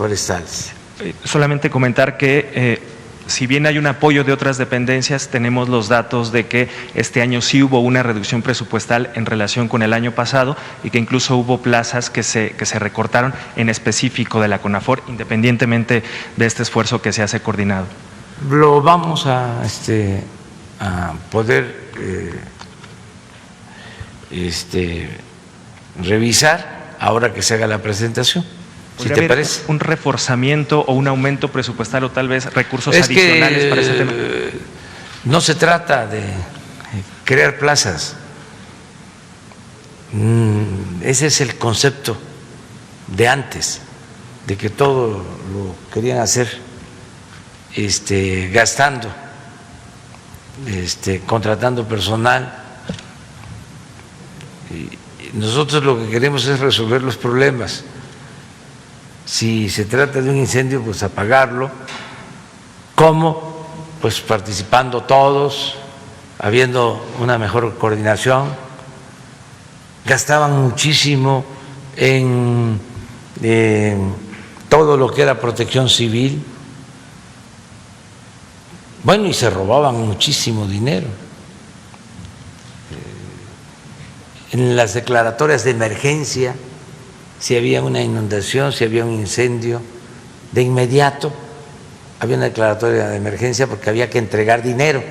forestales. Solamente comentar que si bien hay un apoyo de otras dependencias, tenemos los datos de que este año sí hubo una reducción presupuestal en relación con el año pasado y que incluso hubo plazas que se recortaron en específico de la CONAFOR, independientemente de este esfuerzo que se hace coordinado. Lo vamos a poder revisar ahora que se haga la presentación. ¿Sí te parece? ¿Un reforzamiento o un aumento presupuestal o tal vez recursos adicionales para ese tema? No se trata de crear plazas. Ese es el concepto de antes, de que todo lo querían hacer gastando, contratando personal. Y nosotros lo que queremos es resolver los problemas. Si se trata de un incendio, pues apagarlo. ¿Cómo? Pues participando todos, habiendo una mejor coordinación. Gastaban muchísimo en todo lo que era protección civil. Bueno, y se robaban muchísimo dinero. En las declaratorias de emergencia, si había una inundación, si había un incendio, de inmediato había una declaratoria de emergencia porque había que entregar dinero,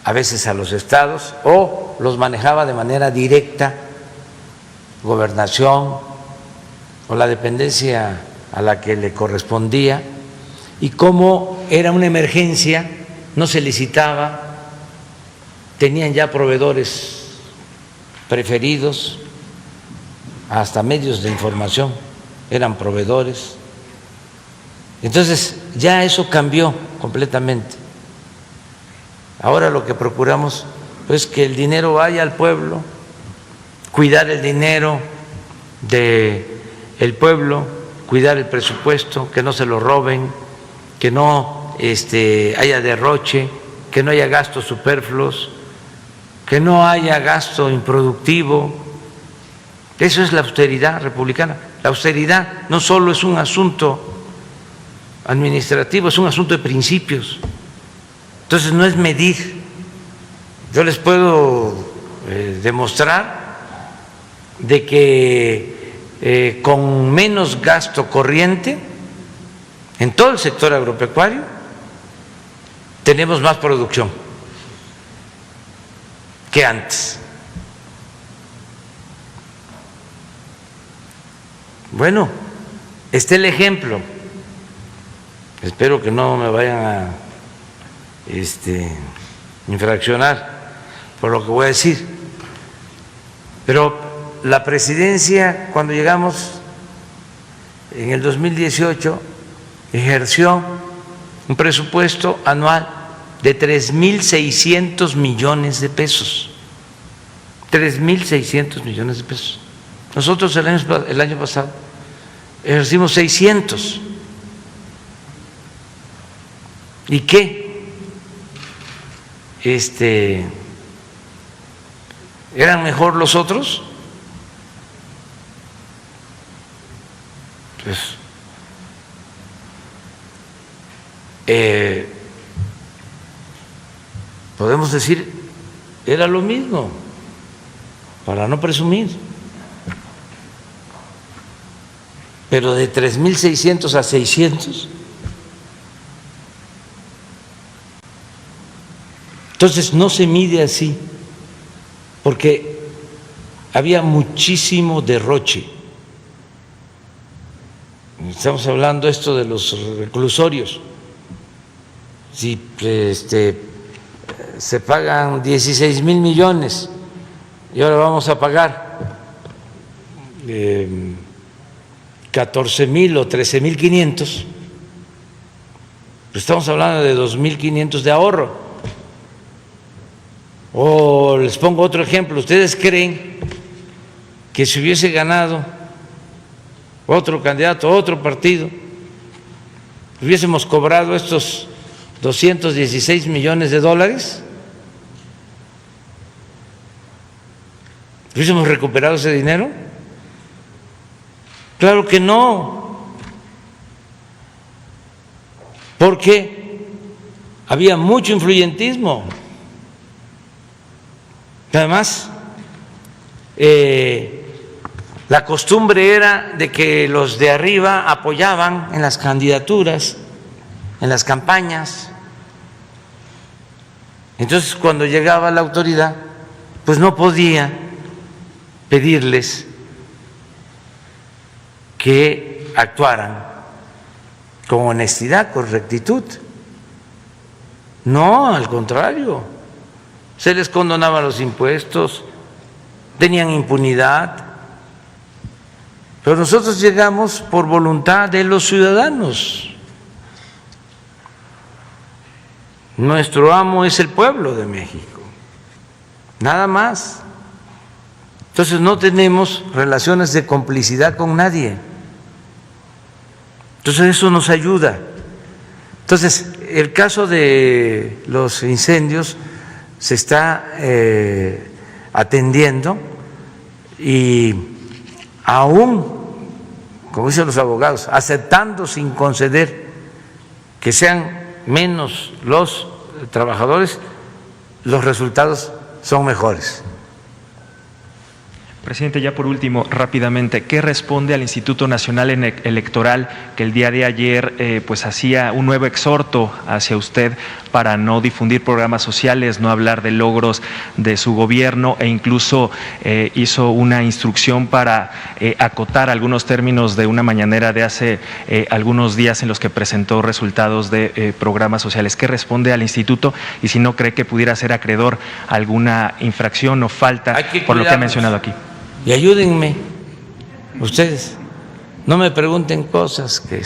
a veces a los estados, o los manejaba de manera directa Gobernación o la dependencia a la que le correspondía, y como era una emergencia, no se licitaba, tenían ya proveedores preferidos, hasta medios de información eran proveedores. Entonces ya eso cambió completamente. Ahora lo que procuramos es que el dinero vaya al pueblo, cuidar el dinero del pueblo, cuidar el presupuesto, que no se lo roben, que no haya derroche, que no haya gastos superfluos, que no haya gasto improductivo. Eso es la austeridad republicana. La austeridad no solo es un asunto administrativo, es un asunto de principios. Entonces no es medir. Yo les puedo demostrar de que con menos gasto corriente en todo el sector agropecuario tenemos más producción que antes. Bueno, está el ejemplo. Espero que no me vayan a infraccionar por lo que voy a decir. Pero la presidencia, cuando llegamos en el 2018, ejerció un presupuesto anual de 3.600 millones de pesos. 3.600 millones de pesos. Nosotros el año pasado ejercimos 600. ¿Y qué? ¿Eran mejor los otros? Pues podemos decir, era lo mismo, para no presumir. Pero de 3.600 a 600. Entonces no se mide así, porque había muchísimo derroche. Estamos hablando esto de los reclusorios. Si se pagan 16,000 millones y ahora vamos a pagar 14,000 o 13,500, pues estamos hablando de 2,500 de ahorro. O les pongo otro ejemplo. ¿Ustedes creen que si hubiese ganado otro candidato, otro partido, hubiésemos cobrado estos 216 millones de dólares? ¿Hubiésemos recuperado ese dinero? Claro que no, porque había mucho influyentismo. Además, la costumbre era de que los de arriba apoyaban en las candidaturas, en las campañas. Entonces, cuando llegaba la autoridad, pues no podía pedirles que actuaran con honestidad, con rectitud. No, al contrario, se les condonaban los impuestos, tenían impunidad. Pero nosotros llegamos por voluntad de los ciudadanos. Nuestro amo es el pueblo de México, nada más. Entonces no tenemos relaciones de complicidad con nadie. Entonces eso nos ayuda. Entonces el caso de los incendios se está atendiendo y aún, como dicen los abogados, aceptando sin conceder que sean menos los trabajadores, los resultados son mejores. Presidente, ya por último, rápidamente, ¿qué responde al Instituto Nacional Electoral que el día de ayer pues hacía un nuevo exhorto hacia usted para no difundir programas sociales, no hablar de logros de su gobierno e incluso hizo una instrucción para acotar algunos términos de una mañanera de hace algunos días en los que presentó resultados de programas sociales? ¿Qué responde al instituto y si no cree que pudiera ser acreedor a alguna infracción o falta por lo que ha mencionado aquí? Y ayúdenme ustedes, no me pregunten cosas que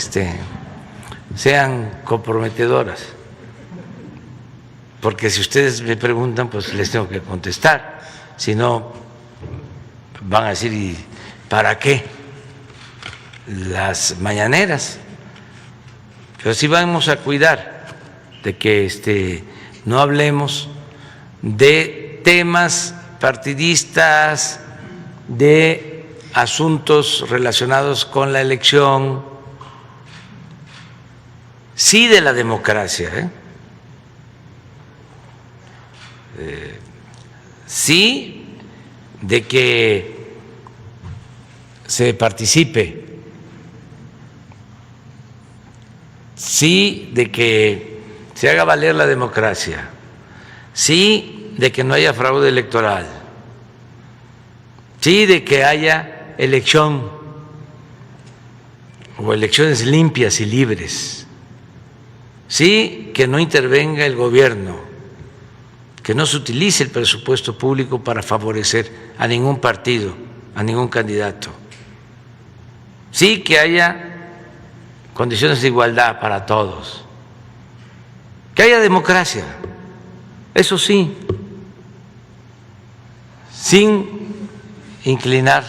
sean comprometedoras, porque si ustedes me preguntan, pues les tengo que contestar, si no van a decir, ¿y para qué las mañaneras? Pero sí vamos a cuidar de que no hablemos de temas partidistas, de asuntos relacionados con la elección, sí de la democracia, sí de que se participe, sí de que se haga valer la democracia, sí de que no haya fraude electoral, sí de que haya elección o elecciones limpias y libres, sí que no intervenga el gobierno, que no se utilice el presupuesto público para favorecer a ningún partido, a ningún candidato, sí que haya condiciones de igualdad para todos, que haya democracia, eso sí, sin inclinar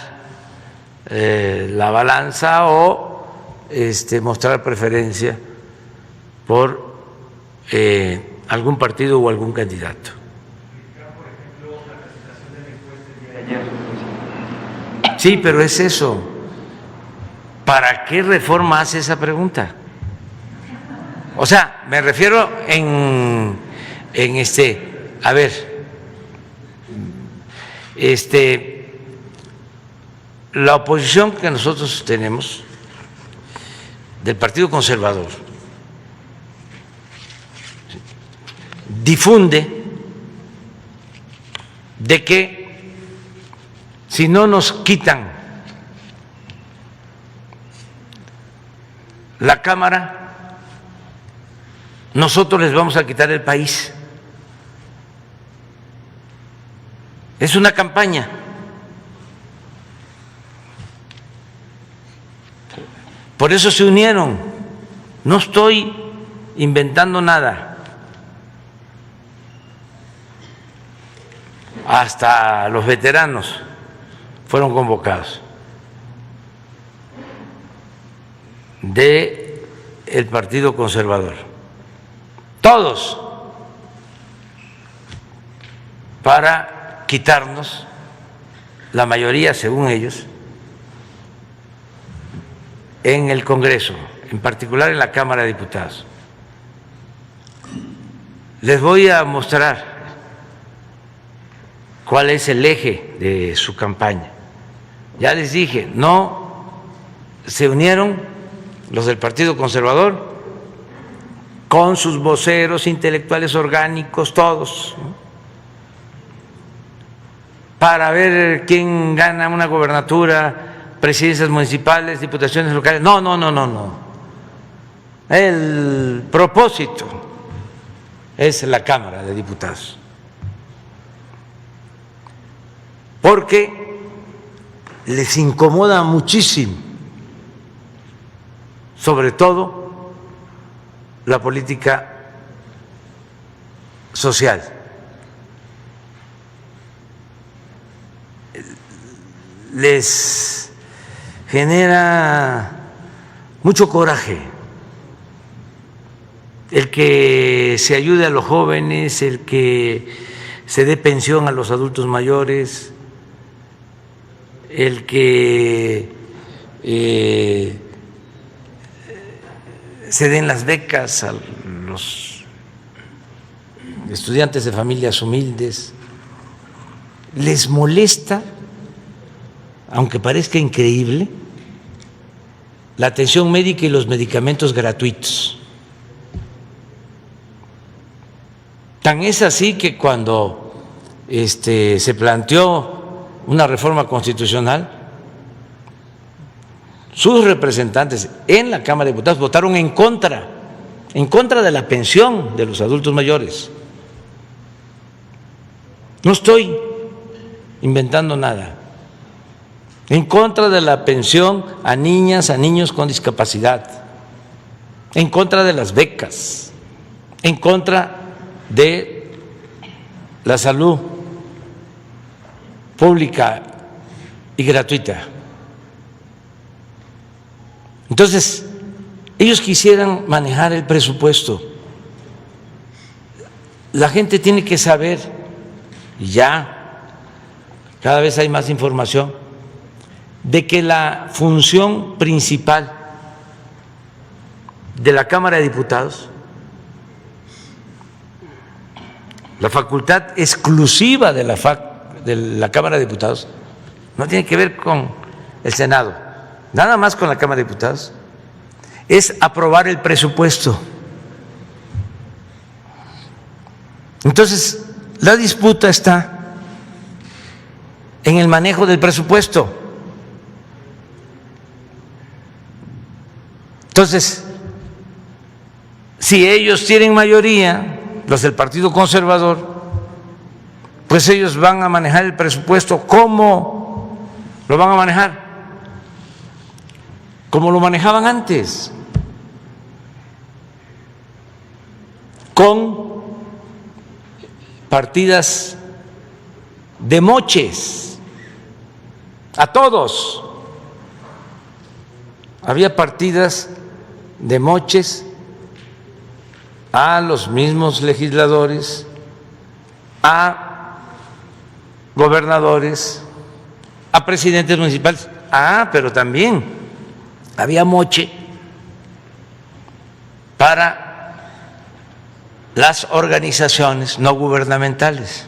la balanza o mostrar preferencia por algún partido o algún candidato. Sí, pero es eso. ¿Para qué reforma hace esa pregunta? O sea, me refiero a ver, la oposición que nosotros tenemos del Partido Conservador difunde de que si no nos quitan la Cámara, nosotros les vamos a quitar el país. Es una campaña. Por eso se unieron. No estoy inventando nada. Hasta los veteranos fueron convocados del Partido Conservador. Todos, para quitarnos, la mayoría según ellos, en el Congreso, en particular en la Cámara de Diputados. Les voy a mostrar cuál es el eje de su campaña. Ya les dije, no se unieron los del Partido Conservador con sus voceros intelectuales orgánicos, todos, ¿no?, para ver quién gana una gobernatura, presidencias municipales, diputaciones locales. No, no, no, no, no. El propósito es la Cámara de Diputados. Porque les incomoda muchísimo, sobre todo la política social. Les genera mucho coraje el que se ayude a los jóvenes, el que se dé pensión a los adultos mayores, el que se den las becas a los estudiantes de familias humildes. Les molesta, aunque parezca increíble, la atención médica y los medicamentos gratuitos. Tan es así que cuando se planteó una reforma constitucional, sus representantes en la Cámara de Diputados votaron en contra de la pensión de los adultos mayores. No estoy inventando nada. En contra de la pensión a niñas, a niños con discapacidad, en contra de las becas, en contra de la salud pública y gratuita. Entonces, ellos quisieran manejar el presupuesto. La gente tiene que saber, y ya cada vez hay más información, de que la función principal de la Cámara de Diputados, la facultad exclusiva de la Cámara de Diputados, no tiene que ver con el Senado, nada más con la Cámara de Diputados, es aprobar el presupuesto. Entonces, la disputa está en el manejo del presupuesto. Entonces, si ellos tienen mayoría, los del Partido Conservador, pues ellos van a manejar el presupuesto. ¿Cómo lo van a manejar? Como lo manejaban antes, con partidas de moches a todos. Había partidas de moches a los mismos legisladores, a gobernadores, a presidentes municipales. Pero también había moche para las organizaciones no gubernamentales.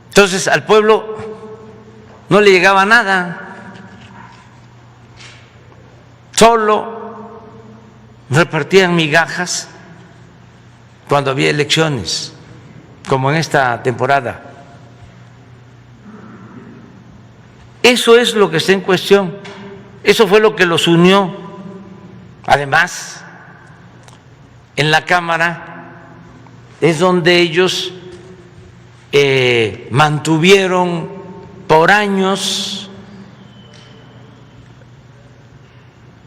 Entonces al pueblo no le llegaba nada, solo repartían migajas cuando había elecciones, como en esta temporada. Eso es lo que está en cuestión, eso fue lo que los unió. Además, en la Cámara es donde ellos mantuvieron por años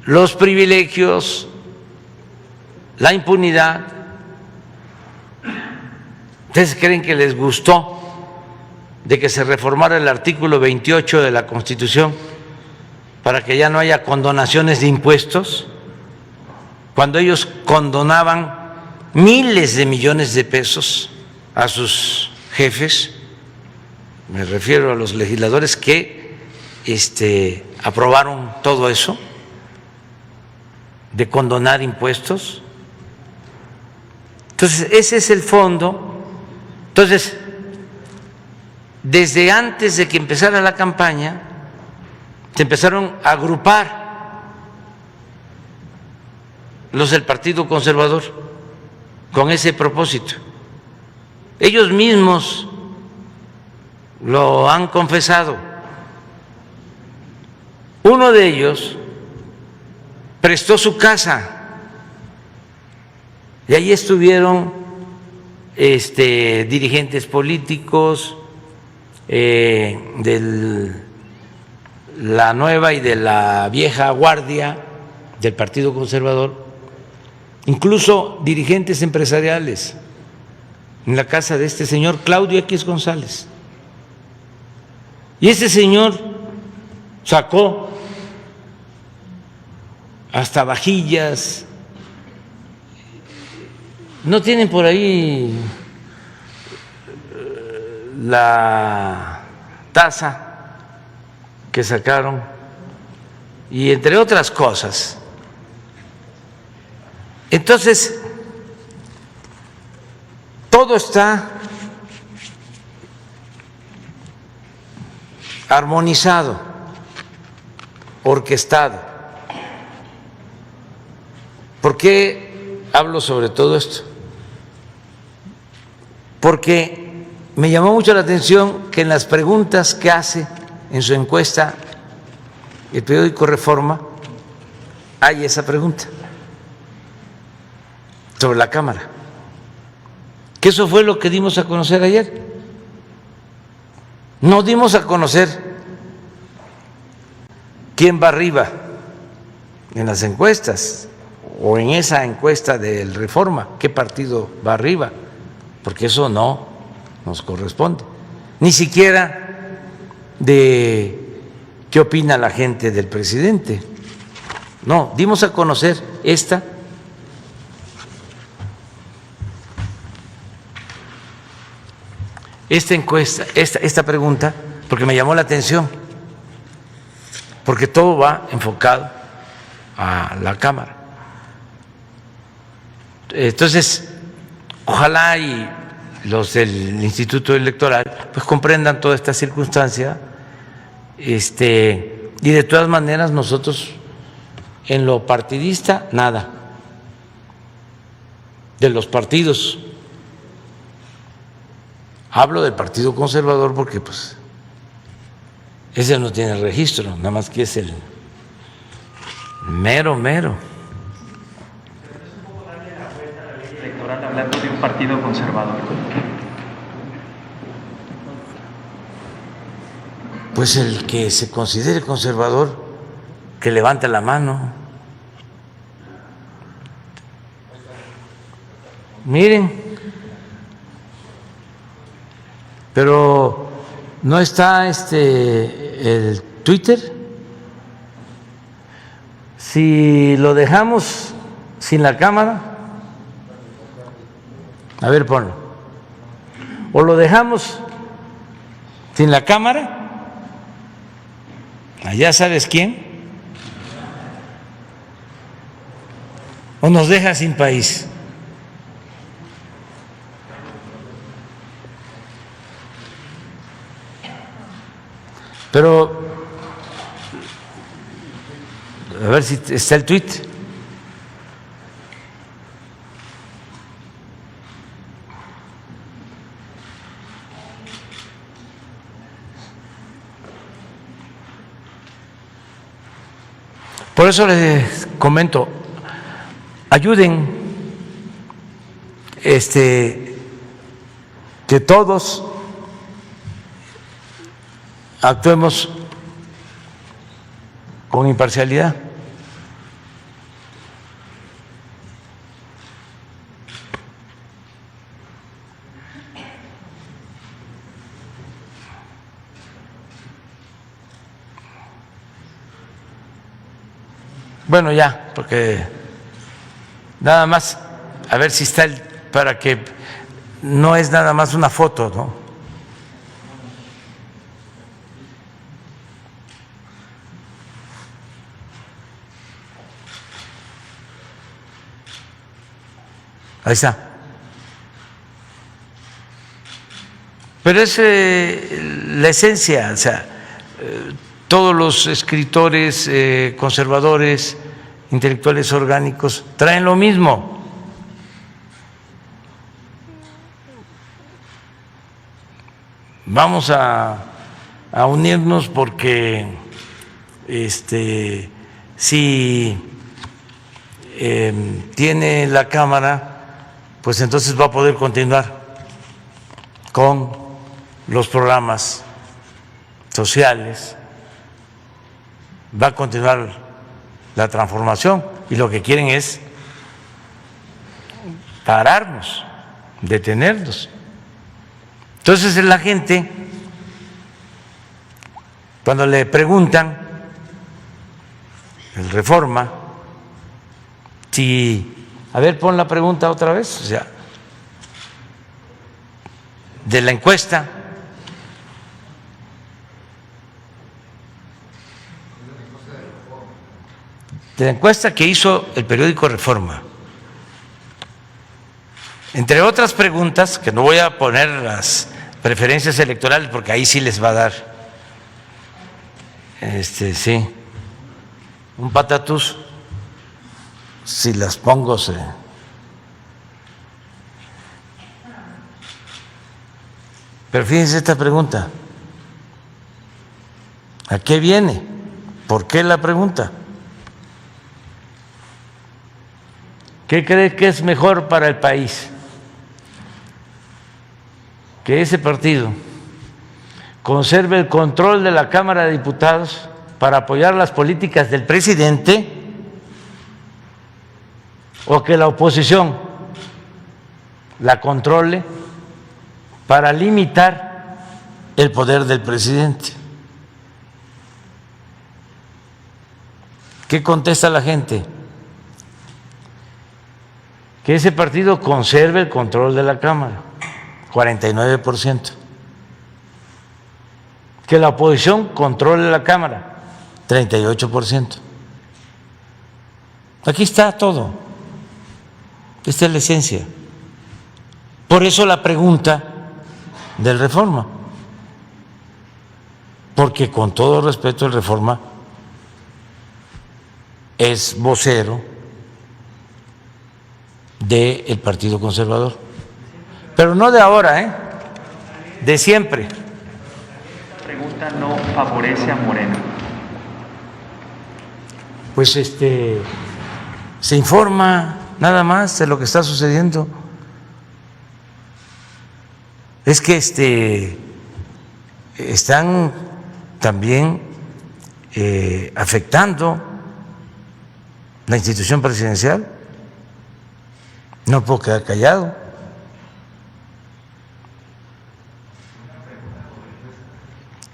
los privilegios, la impunidad. ¿Ustedes creen que les gustó de que se reformara el artículo 28 de la Constitución para que ya no haya condonaciones de impuestos? Cuando ellos condonaban miles de millones de pesos a sus jefes, me refiero a los legisladores que aprobaron todo eso de condonar impuestos. Entonces, ese es el fondo. Entonces, desde antes de que empezara la campaña, se empezaron a agrupar los del Partido Conservador con ese propósito. Ellos mismos lo han confesado. Uno de ellos prestó su casa y ahí estuvieron dirigentes políticos de la nueva y de la vieja guardia del Partido Conservador, incluso dirigentes empresariales, en la casa de este señor Claudio X González. Y ese señor sacó hasta vajillas. ¿No tienen por ahí la taza que sacaron? Y entre otras cosas. Entonces, todo está armonizado, orquestado. ¿Por qué hablo sobre todo esto? Porque me llamó mucho la atención que en las preguntas que hace en su encuesta el periódico Reforma hay esa pregunta sobre la Cámara, que eso fue lo que dimos a conocer ayer. No dimos a conocer quién va arriba en las encuestas o en esa encuesta del Reforma, qué partido va arriba, porque eso no nos corresponde, ni siquiera de qué opina la gente del presidente. No, dimos a conocer esta encuesta, esta pregunta, porque me llamó la atención, porque todo va enfocado a la Cámara. Entonces, ojalá y los del Instituto Electoral pues comprendan toda esta circunstancia, y de todas maneras nosotros en lo partidista nada, de los partidos. Hablo del Partido Conservador porque pues ese no tiene registro, nada más que es el mero. Electoral hablando de un partido conservador. Pues el que se considere conservador, que levante la mano. Miren, pero no está el Twitter. Si lo dejamos sin la cámara, a ver, ponlo. O lo dejamos sin la cámara, allá sabes quién, o nos deja sin país. Pero, a ver si está el tuit. Por eso les comento, ayuden, que todos actuemos con imparcialidad. Bueno, ya, porque nada más, a ver si está para que no es nada más una foto, ¿no? Ahí está. Pero es la esencia, o sea, todos los escritores conservadores, intelectuales orgánicos, traen lo mismo. Vamos a unirnos porque si tiene la Cámara, pues entonces va a poder continuar con los programas sociales, va a continuar la transformación y lo que quieren es pararnos, detenernos. Entonces la gente, cuando le preguntan el Reforma, a ver, pon la pregunta otra vez, o sea, de la encuesta. De la encuesta que hizo el periódico Reforma. Entre otras preguntas, que no voy a poner las preferencias electorales porque ahí sí les va a dar, sí, un patatús, si las pongo Pero fíjense esta pregunta, ¿a qué viene? ¿Por qué la pregunta? ¿Qué cree que es mejor para el país? Que ese partido conserve el control de la Cámara de Diputados para apoyar las políticas del presidente, o que la oposición la controle para limitar el poder del presidente. ¿Qué contesta la gente? Que ese partido conserve el control de la Cámara, 49%. Que la oposición controle la Cámara, 38%. Aquí está todo. Esta es la esencia. Por eso la pregunta del Reforma. Porque con todo respeto el Reforma es vocero del Partido Conservador. Pero no de ahora, de siempre. Esta pregunta no favorece a Morena. Pues se informa nada más de lo que está sucediendo. Es que están también afectando la institución presidencial. No puedo quedar callado.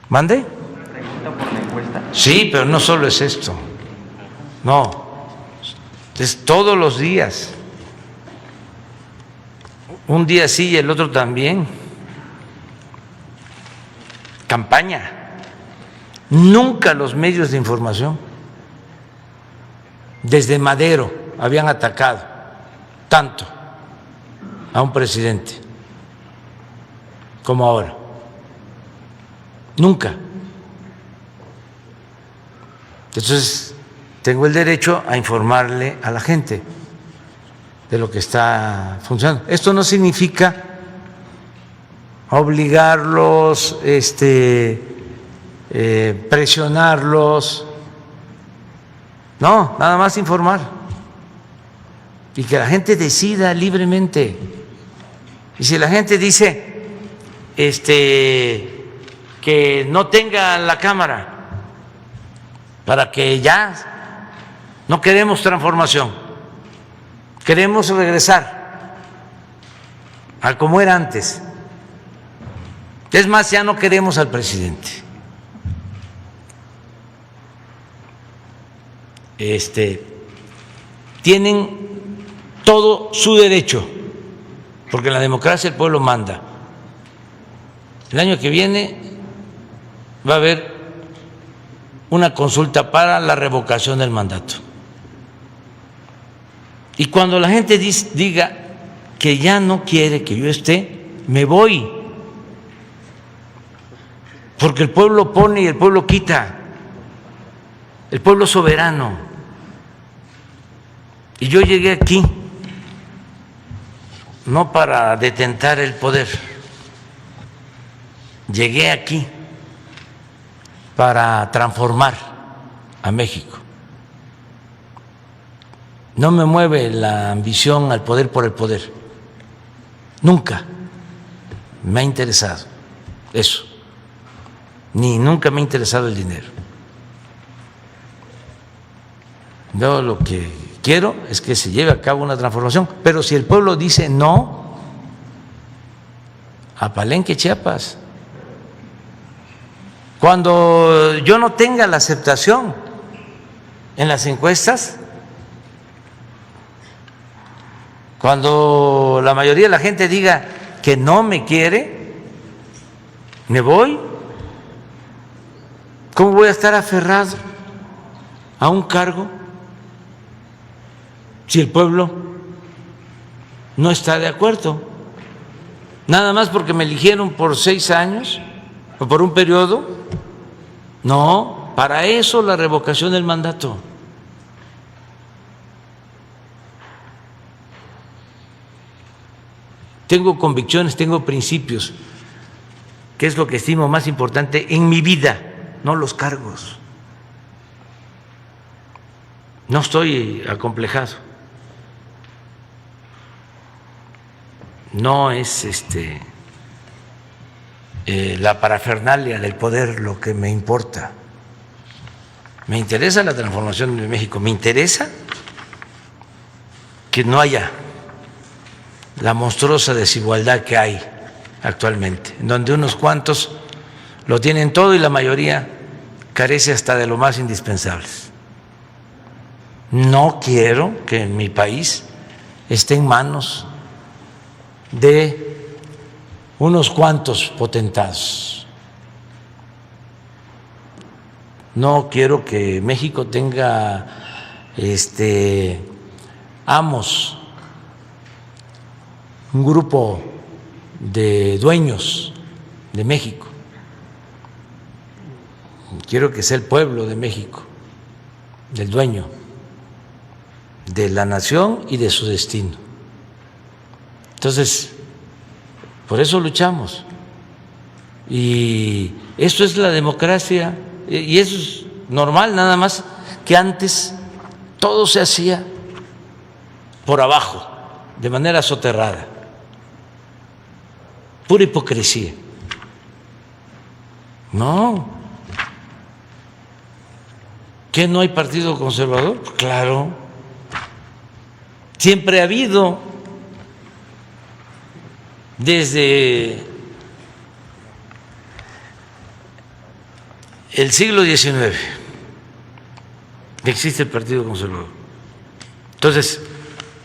¿Mande? ¿Una pregunta por la encuesta? Sí, pero no solo es esto. No, es todos los días. Un día sí y el otro también. Campaña. Nunca los medios de información, desde Madero, habían atacado tanto a un presidente como ahora. Nunca. Entonces, tengo el derecho a informarle a la gente de lo que está funcionando. Esto no significa obligarlos, presionarlos. No, nada más informar. Y que la gente decida libremente. Y si la gente dice que no tenga la Cámara, para que ya no queremos transformación, queremos regresar a como era antes. Es más, ya no queremos al presidente. Tienen todo su derecho, porque en la democracia el pueblo manda. El año que viene va a haber una consulta para la revocación del mandato. Y cuando la gente diga que ya no quiere que yo esté, me voy. Porque el pueblo pone y el pueblo quita. El pueblo es soberano. Y yo llegué aquí no para detentar el poder. Llegué aquí para transformar a México. No me mueve la ambición al poder por el poder. Nunca me ha interesado eso. Ni nunca me ha interesado el dinero. Yo lo que quiero es que se lleve a cabo una transformación. Pero si el pueblo dice no, a Palenque, Chiapas. Cuando yo no tenga la aceptación en las encuestas, cuando la mayoría de la gente diga que no me quiere, me voy. ¿Cómo voy a estar aferrado a un cargo si el pueblo no está de acuerdo? Nada más porque me eligieron por 6 años o por un periodo. No, para eso la revocación del mandato. Tengo convicciones, tengo principios, que es lo que estimo más importante en mi vida, no los cargos. No estoy acomplejado. No es la parafernalia del poder lo que me importa. Me interesa la transformación de México, me interesa que no haya la monstruosa desigualdad que hay actualmente, en donde unos cuantos lo tienen todo y la mayoría carece hasta de lo más indispensables. No quiero que mi país esté en manos de unos cuantos potentados. No quiero que México tenga amos, un grupo de dueños de México. Quiero que sea el pueblo de México, el dueño de la nación y de su destino. Entonces, por eso luchamos. Y eso es la democracia, y eso es normal, nada más que antes todo se hacía por abajo, de manera soterrada. Pura hipocresía. No. ¿Qué no hay partido conservador? Claro. Siempre ha habido. Desde el siglo XIX existe el Partido Conservador. Entonces,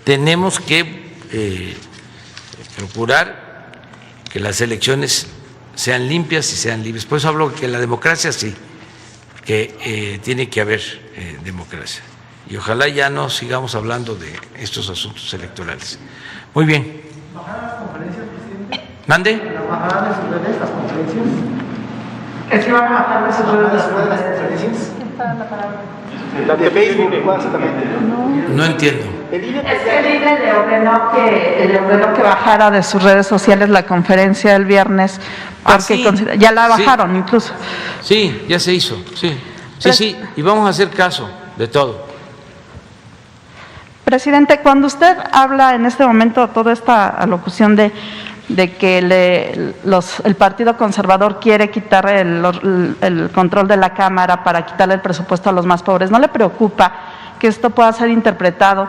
tenemos que procurar que las elecciones sean limpias y sean libres. Por eso hablo que la democracia sí, que tiene que haber democracia. Y ojalá ya no sigamos hablando de estos asuntos electorales. Muy bien. ¿Mande? ¿Bajarán de sus redes las conferencias? ¿Es que van a bajar de sus redes las conferencias? La de Facebook, básicamente. No entiendo. Es que el INE le ordenó que bajara de sus redes sociales la conferencia el viernes, porque sí, ya la bajaron incluso. Sí, ya se hizo, sí. Sí, y vamos a hacer caso de todo. Presidente, cuando usted habla en este momento toda esta alocución de que el Partido Conservador quiere quitar el control de la Cámara para quitarle el presupuesto a los más pobres, ¿no le preocupa que esto pueda ser interpretado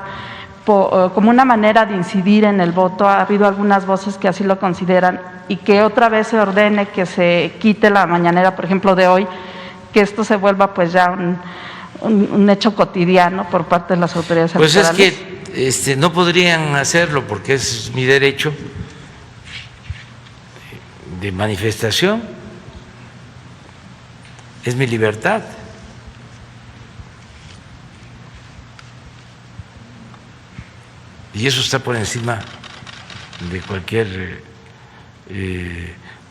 como una manera de incidir en el voto? Ha habido algunas voces que así lo consideran, y que otra vez se ordene que se quite la mañanera, por ejemplo, de hoy, que esto se vuelva pues ya un hecho cotidiano por parte de las autoridades electorales. Pues es que no podrían hacerlo porque es mi derecho de manifestación, es mi libertad. Y eso está por encima de cualquier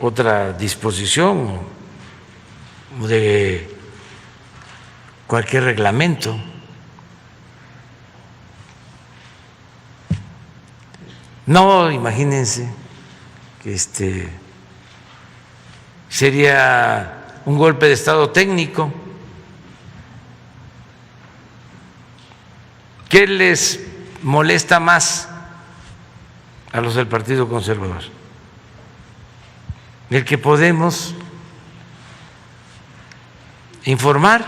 otra disposición o de cualquier reglamento. No, imagínense que sería un golpe de estado técnico. ¿Qué les molesta más a los del Partido Conservador? El que podemos informar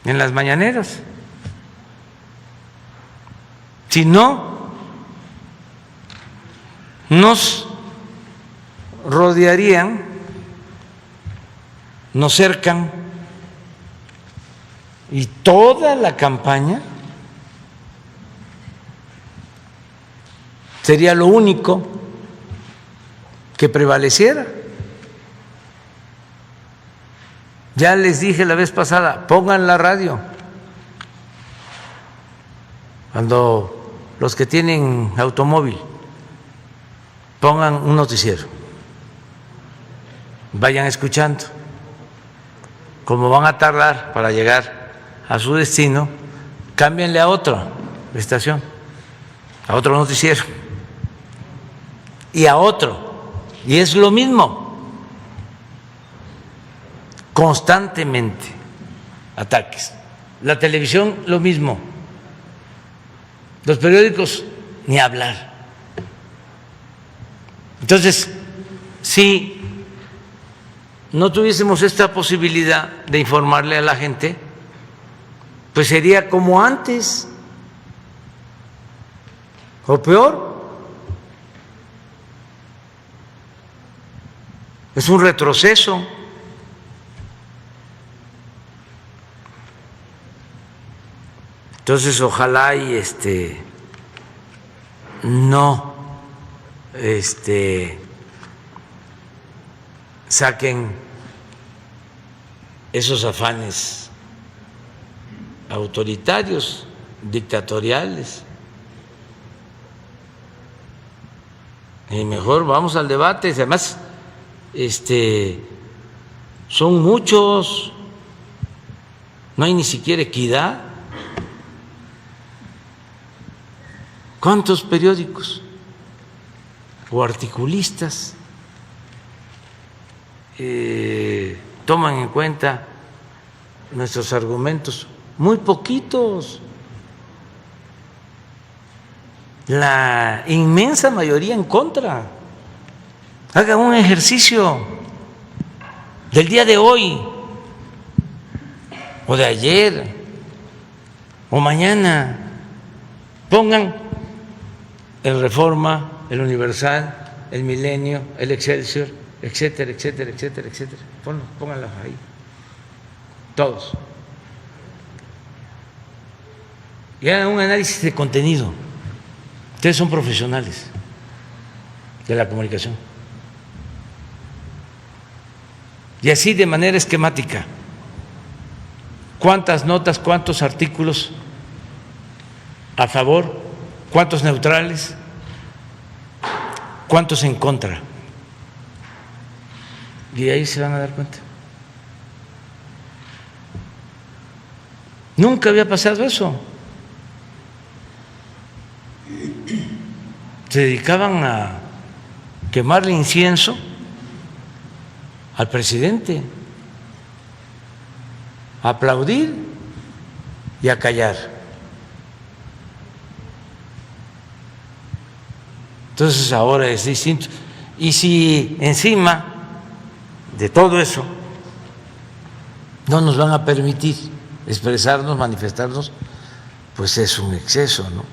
en las mañaneras. Si no, nos rodearían, nos cercan, y toda la campaña sería lo único que prevaleciera. Ya les dije la vez pasada, pongan la radio. Cuando los que tienen automóvil pongan un noticiero, vayan escuchando. Como van a tardar para llegar a su destino, cámbienle a otra estación, a otro noticiero y a otro, y es lo mismo, constantemente ataques. La televisión lo mismo, los periódicos ni hablar. Entonces, si no tuviésemos esta posibilidad de informarle a la gente, pues sería como antes o peor. Es un retroceso. Entonces, ojalá y no saquen esos afanes autoritarios, dictatoriales. Y mejor vamos al debate. Además, son muchos, no hay ni siquiera equidad. ¿Cuántos periódicos o articulistas toman en cuenta nuestros argumentos? Muy poquitos. La inmensa mayoría en contra. Hagan un ejercicio del día de hoy o de ayer o mañana. Pongan el Reforma, el Universal, el Milenio, el Excelsior, etcétera, etcétera, etcétera, etcétera. Pónganlos ahí, todos. Y hagan un análisis de contenido. Ustedes son profesionales de la comunicación. Y así de manera esquemática. ¿Cuántas notas, cuántos artículos a favor, cuántos neutrales, cuántos en contra? Y ahí se van a dar cuenta. Nunca había pasado eso. Se dedicaban a quemarle incienso al presidente, a aplaudir y a callar. Entonces ahora es distinto. Y si encima de todo eso no nos van a permitir expresarnos, manifestarnos, pues es un exceso, ¿no?